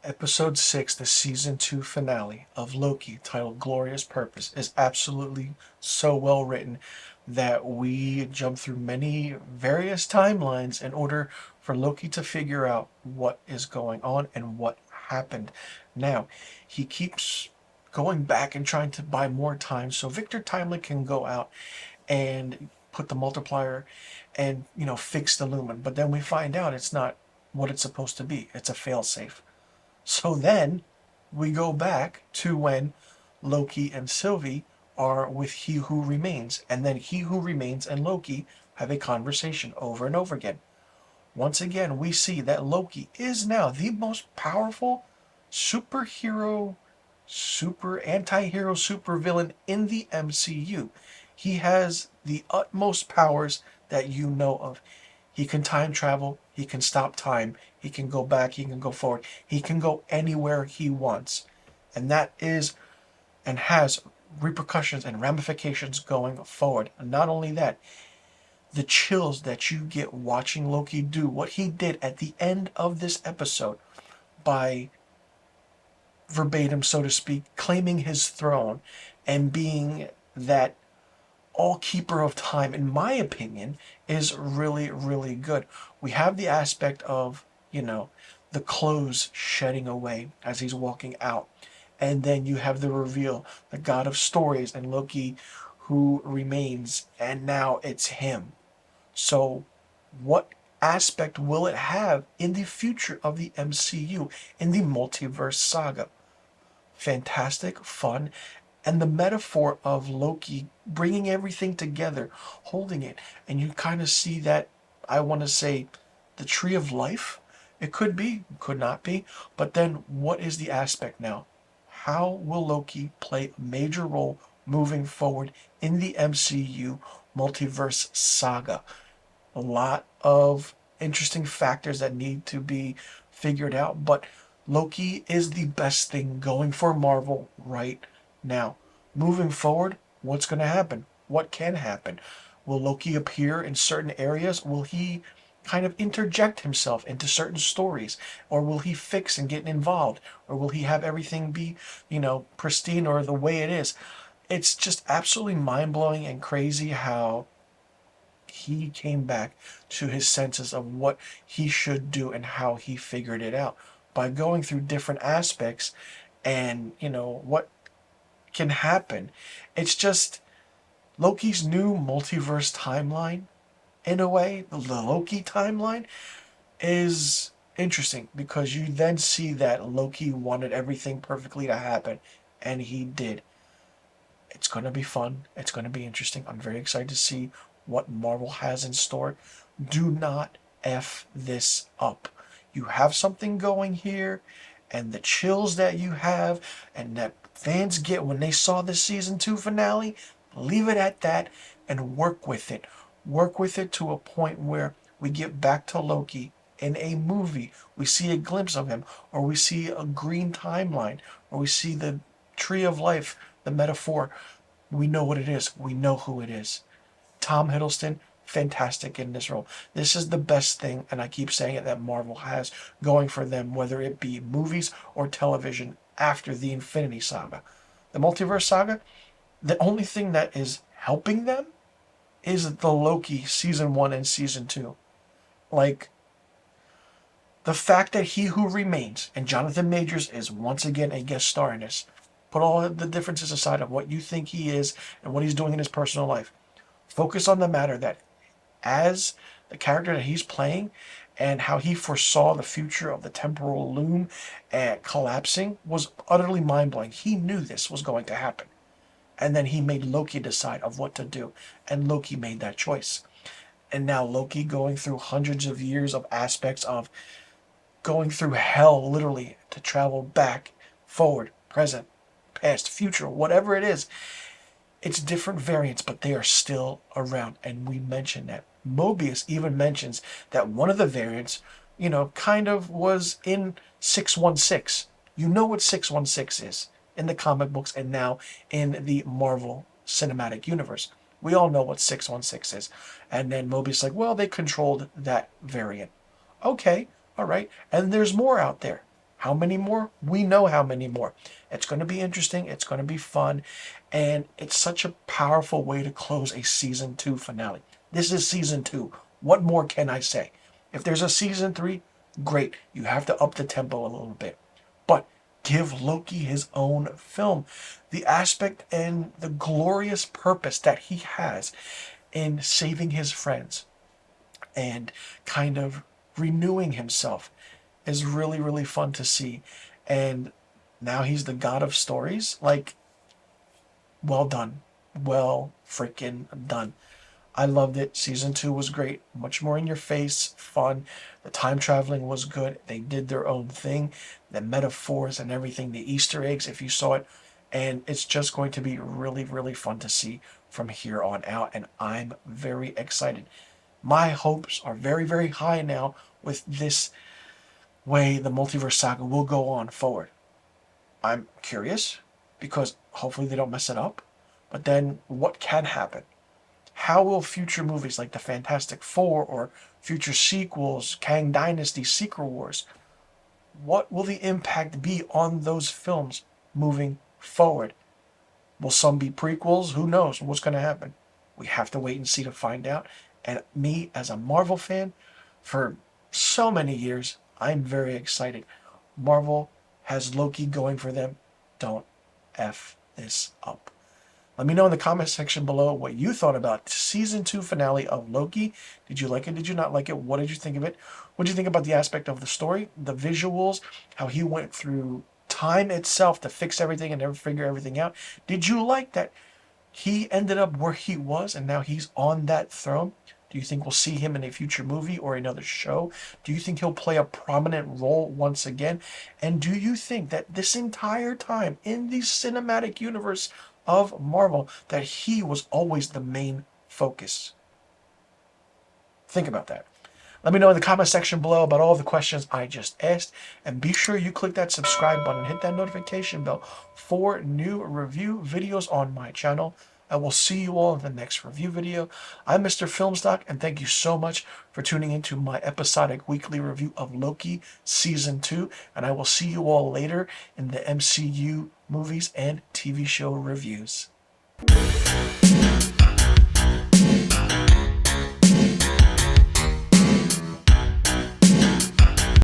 Episode 6, the season 2 finale of Loki, titled Glorious Purpose, is absolutely so well written that we jump through many various timelines in order for Loki to figure out what is going on and what happened. Now, he keeps going back and trying to buy more time so Victor Timely can go out and put the multiplier and, fix the lumen. But then we find out it's not what it's supposed to be. It's a failsafe. So then we go back to when Loki and Sylvie are with He Who Remains, and then He Who Remains and Loki have a conversation over and over again. Once again, we see that Loki is now the most powerful superhero, super anti-hero, super villain in the MCU. He has the utmost powers that you know of. He can time travel, he can stop time, he can go back, he can go forward, he can go anywhere he wants. And that is and has repercussions and ramifications going forward. And not only that, the chills that you get watching Loki do what he did at the end of this episode by verbatim, so to speak, claiming his throne and being that all keeper of time, in my opinion, is really, really good. We have the aspect of, the clothes shedding away as he's walking out. And then you have the reveal, the god of stories, and Loki who remains, and now it's him. So, what aspect will it have in the future of the MCU, in the multiverse saga? Fantastic, fun, and the metaphor of Loki bringing everything together, holding it, and you kind of see that, I want to say, the tree of life. It could be, could not be, but then what is the aspect now? How will Loki play a major role moving forward in the MCU multiverse saga? A lot of interesting factors that need to be figured out, but Loki is the best thing going for Marvel right now. Moving forward, what's going to happen? What can happen? Will Loki appear in certain areas? Will he kind of interject himself into certain stories? Or will he fix and get involved? Or will he have everything be, pristine or the way it is? It's just absolutely mind blowing and crazy how he came back to his senses of what he should do and how he figured it out by going through different aspects and, what can happen. It's just Loki's new multiverse timeline, in a way, the Loki timeline, is interesting because you then see that Loki wanted everything perfectly to happen, and he did. It's going to be fun. It's going to be interesting. I'm very excited to see what Marvel has in store. Do not F this up. You have something going here, and the chills that you have, and that fans get when they saw the season 2 finale, leave it at that and work with it. Work with it to a point where we get back to Loki in a movie. We see a glimpse of him, or we see a green timeline, or we see the tree of life, the metaphor. We know what it is. We know who it is. Tom Hiddleston, fantastic in this role. This is the best thing, and I keep saying it, that Marvel has going for them, whether it be movies or television after the Infinity Saga. The Multiverse Saga, the only thing that is helping them is the Loki season 1 and season 2. Like, the fact that He Who Remains and Jonathan Majors is once again a guest star in this. Put all the differences aside of what you think he is and what he's doing in his personal life. Focus on the matter that as the character that he's playing and how he foresaw the future of the temporal loom and collapsing was utterly mind-blowing. He knew this was going to happen. And then he made Loki decide of what to do. And Loki made that choice. And now Loki going through hundreds of years of aspects of going through hell, literally, to travel back, forward, present, past, future, whatever it is. It's different variants, but they are still around. And we mentioned that. Mobius even mentions that one of the variants, kind of was in 616. You know what 616 is in the comic books and now in the Marvel Cinematic Universe. We all know what 616 is. And then Mobius is like, well, they controlled that variant. Okay, all right. And there's more out there. How many more? We know how many more. It's going to be interesting. It's going to be fun. And it's such a powerful way to close a season 2 finale. This is season 2. What more can I say? If there's a season 3, great. You have to up the tempo a little bit. But give Loki his own film. The aspect and the glorious purpose that he has in saving his friends and kind of renewing himself is really, really fun to see. And now he's the god of stories. Like, well done. Well freaking done. I loved it. Season 2 was great. Much more in your face, fun. The time traveling was good. They did their own thing. The metaphors and everything, the Easter eggs, if you saw it. And it's just going to be really, really fun to see from here on out. And I'm very excited. My hopes are very, very high now with this way the multiverse saga will go on forward. I'm curious because hopefully they don't mess it up. But then what can happen? How will future movies like the Fantastic Four or future sequels, Kang Dynasty, Secret Wars, what will the impact be on those films moving forward? Will some be prequels? Who knows what's going to happen? We have to wait and see to find out. And me, as a Marvel fan, for so many years, I'm very excited. Marvel has Loki going for them. Don't F this up. Let me know in the comment section below what you thought about season 2 finale of Loki. Did you like it? Did you not like it? What did you think of it? What did you think about the aspect of the story, the visuals, how he went through time itself to fix everything and figure everything out? Did you like that he ended up where he was and now he's on that throne? Do you think we'll see him in a future movie or another show? Do you think he'll play a prominent role once again? And do you think that this entire time in the cinematic universe of Marvel that he was always the main focus? Think about that. Let me know in the comment section below about all the questions I just asked. And be sure you click that subscribe button, hit that notification bell for new review videos on my channel. I will see you all in the next review video. I'm Mr. Filmstock, and thank you so much for tuning into my episodic weekly review of Loki Season 2. And I will see you all later in the MCU movies and TV show reviews.